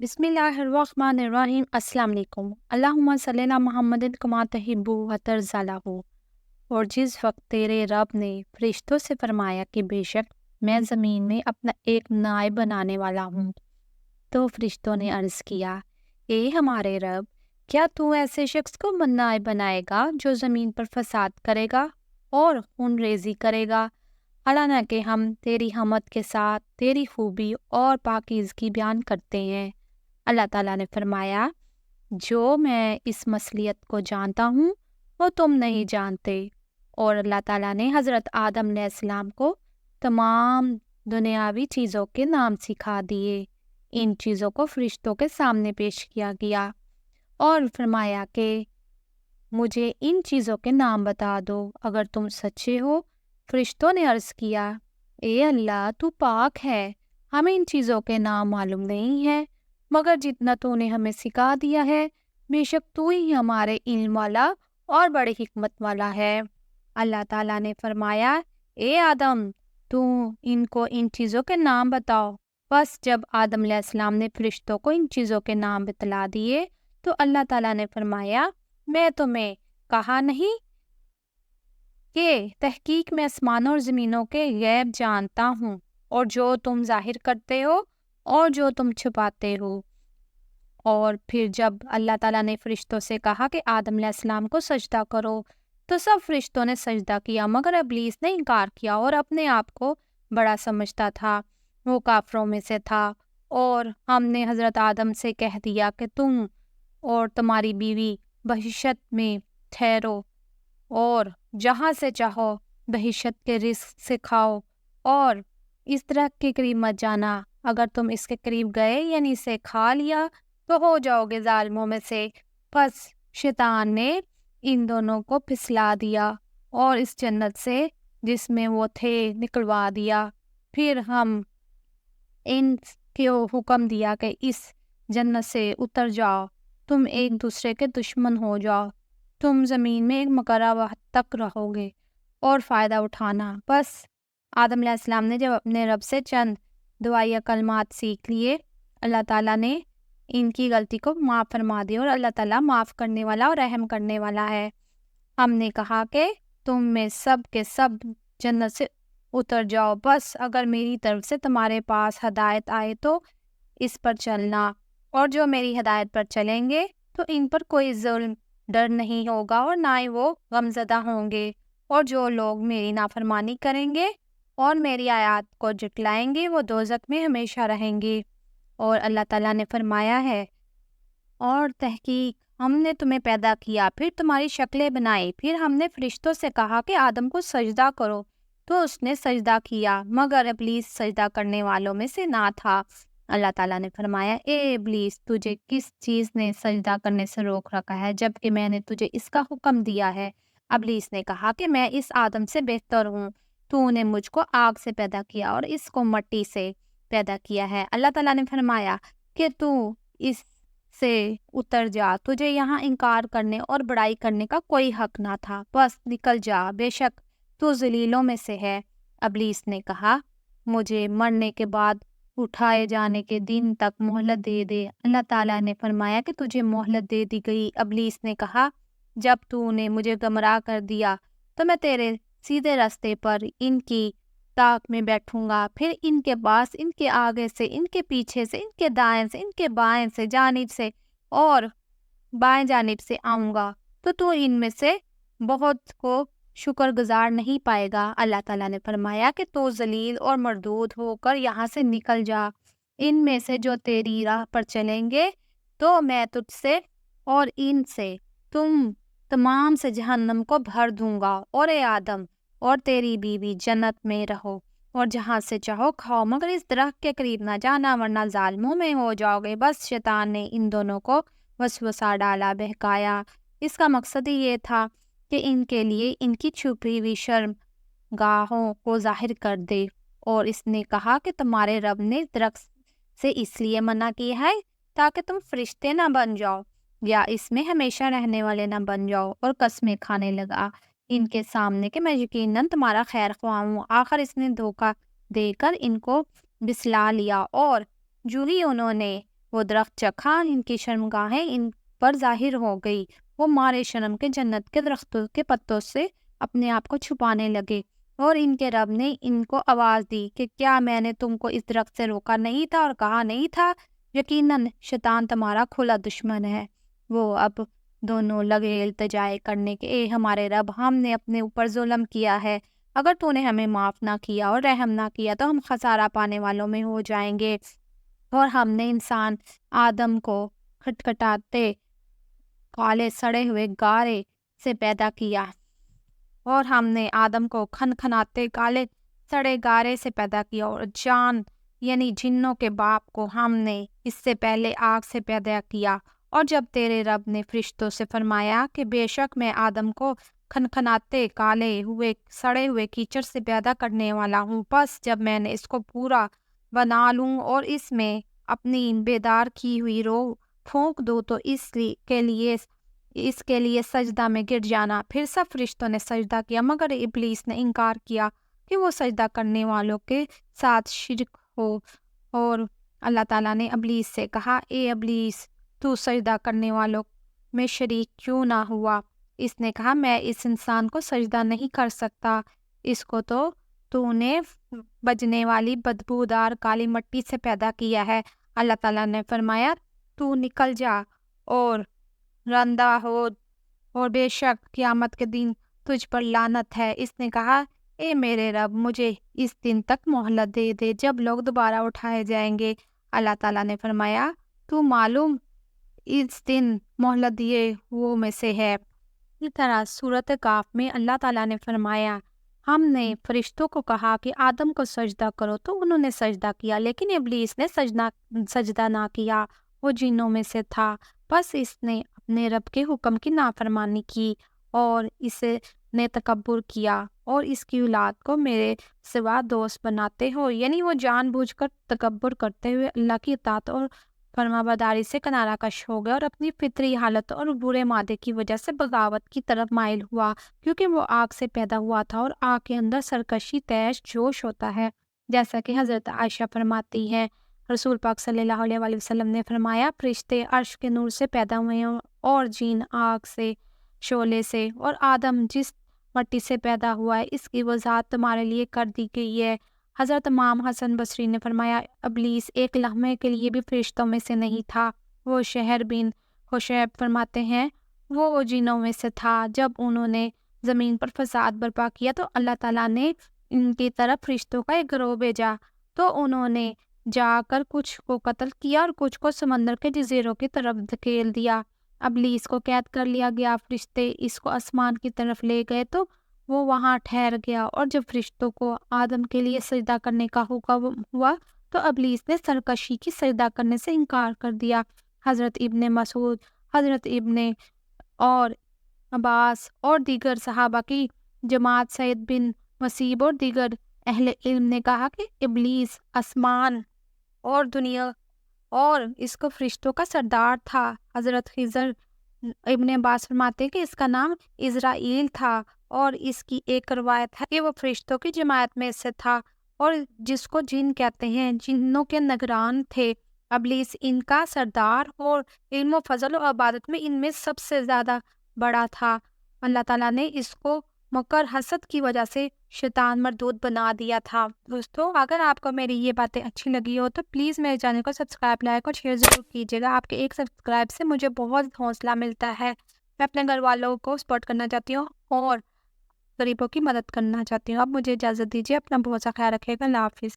بسم اللہ الرحمن الرحیم۔ السلام علیکم۔ اللہم صلی علی محمد کما تحب و ترضی له۔ اور جس وقت تیرے رب نے فرشتوں سے فرمایا کہ بے شک میں زمین میں اپنا ایک نائب بنانے والا ہوں، تو فرشتوں نے عرض کیا، اے ہمارے رب، کیا تو ایسے شخص کو نائب بنائے گا جو زمین پر فساد کرے گا اور خون ریزی کرے گا؟ حالانکہ ہم تیری حمد کے ساتھ تیری خوبی اور پاکیزگی بیان کرتے ہیں۔ اللہ تعالیٰ نے فرمایا، جو میں اس مصلیت کو جانتا ہوں وہ تم نہیں جانتے۔ اور اللہ تعالیٰ نے حضرت آدم علیہ السلام کو تمام دنیاوی چیزوں کے نام سکھا دیے۔ ان چیزوں کو فرشتوں کے سامنے پیش کیا گیا اور فرمایا کہ مجھے ان چیزوں کے نام بتا دو اگر تم سچے ہو۔ فرشتوں نے عرض کیا، اے اللہ، تو پاک ہے، ہمیں ان چیزوں کے نام معلوم نہیں ہے مگر جتنا تو نے ہمیں سکھا دیا ہے، بے شک تو ہی ہمارے علم والا اور بڑے حکمت والا ہے۔ اللہ تعالیٰ نے فرمایا، اے آدم، تو ان کو ان چیزوں کے نام بتاؤ۔ بس جب آدم علیہ السلام نے فرشتوں کو ان چیزوں کے نام بتلا دیے تو اللہ تعالیٰ نے فرمایا، میں تمہیں کہا نہیں کہ تحقیق میں آسمانوں اور زمینوں کے غیب جانتا ہوں، اور جو تم ظاہر کرتے ہو اور جو تم چھپاتے ہو۔ اور پھر جب اللہ تعالیٰ نے فرشتوں سے کہا کہ آدم علیہ السلام کو سجدہ کرو تو سب فرشتوں نے سجدہ کیا مگر ابلیس نے انکار کیا اور اپنے آپ کو بڑا سمجھتا تھا، وہ کافروں میں سے تھا۔ اور ہم نے حضرت آدم سے کہہ دیا کہ تم اور تمہاری بیوی بہشت میں ٹھہرو اور جہاں سے چاہو بہشت کے رزق سے کھاؤ، اور اس درخت کے قریب مت جانا، اگر تم اس کے قریب گئے یعنی اسے کھا لیا تو ہو جاؤ گے ظالموں میں سے۔ پس شیطان نے ان دونوں کو پھسلا دیا اور اس جنت سے جس میں وہ تھے نکلوا دیا۔ پھر ہم ان کو حکم دیا کہ اس جنت سے اتر جاؤ، تم ایک دوسرے کے دشمن ہو جاؤ، تم زمین میں ایک مقررہ وقت تک رہو گے اور فائدہ اٹھانا۔ بس آدم علیہ السلام نے جب اپنے رب سے چند دعائیہ کلمات سیکھ لیے، اللہ تعالیٰ نے ان کی غلطی کو معاف فرما دی، اور اللہ تعالیٰ معاف کرنے والا اور رحم کرنے والا ہے۔ ہم نے کہا کہ تم میں سب کے سب جنت سے اتر جاؤ، بس اگر میری طرف سے تمہارے پاس ہدایت آئے تو اس پر چلنا، اور جو میری ہدایت پر چلیں گے تو ان پر کوئی ظلم ڈر نہیں ہوگا اور نہ ہی وہ غمزدہ ہوں گے، اور جو لوگ میری نافرمانی کریں گے اور میری آیات کو جھٹلائیں گے وہ دوزخ میں ہمیشہ رہیں گے۔ اور اللہ تعالیٰ نے فرمایا ہے، اور تحقیق ہم نے تمہیں پیدا کیا، پھر تمہاری شکلیں بنائی، پھر ہم نے فرشتوں سے کہا کہ آدم کو سجدہ کرو تو اس نے سجدہ کیا مگر ابلیس سجدہ کرنے والوں میں سے نہ تھا۔ اللہ تعالیٰ نے فرمایا، اے ابلیس، تجھے کس چیز نے سجدہ کرنے سے روک رکھا ہے جبکہ میں نے تجھے اس کا حکم دیا ہے؟ ابلیس نے کہا کہ میں اس آدم سے بہتر ہوں، تو نے مجھ کو آگ سے پیدا کیا اور اس کو مٹی سے پیدا کیا ہے۔ اللہ تعالیٰ نے فرمایا کہ تو اس سے اتر جا، تجھے یہاں انکار کرنے اور بڑائی کرنے کا کوئی حق نہ تھا، بس نکل جا، بے شک تو ذلیلوں میں سے ہے۔ ابلیس نے کہا، مجھے مرنے کے بعد اٹھائے جانے کے دن تک مہلت دے دے۔ اللہ تعالیٰ نے فرمایا کہ تجھے مہلت دے دی گئی۔ ابلیس نے کہا، جب تو نے مجھے گمراہ کر دیا تو میں تیرے سیدھے راستے پر ان کی طاق میں بیٹھوں گا، پھر ان کے پاس، ان کے آگے سے، ان کے پیچھے سے، ان کے دائیں سے، ان کے بائیں سے، جانب سے اور بائیں جانب سے آؤں گا، تو ان میں سے بہت کو شکر گزار نہیں پائے گا۔ اللہ تعالیٰ نے فرمایا کہ تو ذلیل اور مردود ہو کر یہاں سے نکل جا، ان میں سے جو تیری راہ پر چلیں گے تو میں تجھ سے اور ان سے تم تمام سے جہنم کو بھر دوں گا، اور اے آدم اور تیری بیوی جنت میں رہو اور جہاں سے چاہو کھاؤ مگر اس درخت کے قریب نہ جانا ورنہ ظالموں میں ہو جاؤ گے۔ بس شیطان نے ان دونوں کو وسوسہ ڈالا، بہکایا۔ اس کا مقصد ہی یہ تھا کہ ان کے لیے ان کی چھپی ہوئی شرم گاہوں کو ظاہر کر دے، اور اس نے کہا کہ تمہارے رب نے درخت سے اس لیے منع کیا ہے تاکہ تم فرشتے نہ بن جاؤ یا اس میں ہمیشہ رہنے والے نہ بن جاؤ، اور قسمیں کھانے لگا ان کے سامنے کہ میں یقیناً تمہارا خیر خواہ ہوں۔ آخر اس نے دھوکہ دے کر ان کو بسلا لیا، اور جو ہی انہوں نے وہ درخت چکھا، ان کی شرمگاہیں ان پر ظاہر ہو گئی، وہ مارے شرم کے جنت کے درختوں کے پتوں سے اپنے آپ کو چھپانے لگے، اور ان کے رب نے ان کو آواز دی کہ کیا میں نے تم کو اس درخت سے روکا نہیں تھا اور کہا نہیں تھا؟ یقیناً شیطان تمہارا کھلا دشمن ہے۔ وہ اب دونوں لگے التجائے کرنے کے، اے ہمارے رب، ہم نے اپنے اوپر ظلم کیا ہے، اگر تو نے ہمیں معاف نہ کیا اور رحم نہ کیا تو ہم خسارہ پانے والوں میں ہو جائیں گے۔ اور ہم نے انسان آدم کو کھٹکھٹاتے کالے سڑے ہوئے گارے سے پیدا کیا، اور ہم نے آدم کو کھنکھناتے کالے سڑے گارے سے پیدا کیا، اور جان یعنی جنوں کے باپ کو ہم نے اس سے پہلے آگ سے پیدا کیا۔ اور جب تیرے رب نے فرشتوں سے فرمایا کہ بے شک میں آدم کو کھنکھناتے کالے ہوئے سڑے ہوئے کیچڑ سے پیدا کرنے والا ہوں، پس جب میں نے اس کو پورا بنا لوں اور اس میں اپنی بیدار کی ہوئی روح پھونک دوں تو اس کے لیے سجدہ میں گر جانا۔ پھر سب فرشتوں نے سجدہ کیا مگر ابلیس نے انکار کیا کہ وہ سجدہ کرنے والوں کے ساتھ شرک ہو، اور اللہ تعالیٰ نے ابلیس سے کہا، اے ابلیس، تو سجدہ کرنے والوں میں شریک کیوں نہ ہوا؟ اس نے کہا، میں اس انسان کو سجدہ نہیں کر سکتا، اس کو تو نے بجنے والی بدبودار کالی مٹی سے پیدا کیا ہے۔ اللہ تعالیٰ نے فرمایا، تو نکل جا اور رندہ ہو، اور بے شک قیامت کے دن تجھ پر لعنت ہے۔ اس نے کہا، اے میرے رب، مجھے اس دن تک مہلت دے دے جب لوگ دوبارہ اٹھائے جائیں گے۔ اللہ تعالیٰ نے فرمایا، تو معلوم اس دن مہلت دیے وہ میں سے ہے۔ اسی طرح سورۃ کاف میں اللہ تعالیٰ نے فرمایا، ہم نے فرشتوں کو کہا کہ آدم کو سجدہ کرو تو انہوں نے سجدہ کیا، لیکن ابلیس نے سجدہ نہ کیا، وہ جنوں میں سے تھا، بس اس نے اپنے رب کے حکم کی نافرمانی کی اور اس نے تکبر کیا، اور اس کی اولاد کو میرے سوا دوست بناتے ہو، یعنی وہ جان بوجھ کر تکبر کرتے ہوئے اللہ کی اطاعت اور فرما برداری سے کنارہ کش ہو گیا، اور اپنی فطری حالت اور برے مادے کی وجہ سے بغاوت کی طرف مائل ہوا، کیونکہ وہ آگ سے پیدا ہوا تھا اور آگ کے اندر سرکشی تیش جوش ہوتا ہے، جیسا کہ حضرت عائشہ فرماتی ہیں۔ رسول پاک صلی اللہ علیہ وآلہ وسلم نے فرمایا، فرشتے عرش کے نور سے پیدا ہوئے ہیں اور جین آگ سے، شعلے سے، اور آدم جس مٹی سے پیدا ہوا ہے اس کی وضاحت تمہارے لیے کر دی گئی ہے۔ حضرت امام حسن بصری نے فرمایا، ابلیس ایک لمحے کے لیے بھی فرشتوں میں سے نہیں تھا۔ وہ شہر بن حشیب فرماتے ہیں، وہ جنوں میں سے تھا۔ جب انہوں نے زمین پر فساد برپا کیا تو اللہ تعالیٰ نے ان کی طرف فرشتوں کا ایک گروہ بھیجا، تو انہوں نے جا کر کچھ کو قتل کیا اور کچھ کو سمندر کے جزیروں کی طرف دھکیل دیا۔ ابلیس کو قید کر لیا گیا، فرشتے اس کو آسمان کی طرف لے گئے تو وہ وہاں ٹھہر گیا، اور جب فرشتوں کو آدم کے لیے سجدہ کرنے کا حکم ہوا تو ابلیس نے سرکشی کی سجدہ کرنے سے انکار کر دیا۔ حضرت ابن مسعود، حضرت ابن اور عباس اور دیگر صحابہ کی جماعت، سعید بن مسیب اور دیگر اہل علم نے کہا کہ ابلیس آسمان اور دنیا اور اس کو فرشتوں کا سردار تھا۔ حضرت خضر ابن عباس فرماتے کہ اس کا نام عزرائیل تھا، اور اس کی ایک روایت ہے کہ وہ فرشتوں کی جماعت میں سے تھا، اور جس کو جن کہتے ہیں، جنوں کے نگران تھے۔ ابلیس ان کا سردار اور علم و فضل و عبادت میں ان میں سب سے زیادہ بڑا تھا۔ اللہ تعالیٰ نے اس کو مکر حسد کی وجہ سے شیطان مردود بنا دیا تھا۔ دوستو، اگر آپ کو میری یہ باتیں اچھی لگی ہو تو پلیز میرے چینل کو سبسکرائب، لائک اور شیئر ضرور کیجیے گا۔ آپ کے ایک سبسکرائب سے مجھے بہت حوصلہ ملتا ہے۔ میں اپنے گھر والوں کو سپورٹ کرنا چاہتی ہوں اور غریبوں کی مدد کرنا چاہتی ہوں۔ اب مجھے اجازت دیجیے، اپنا بہت سا خیال رکھیے گا۔ اللہ حافظ۔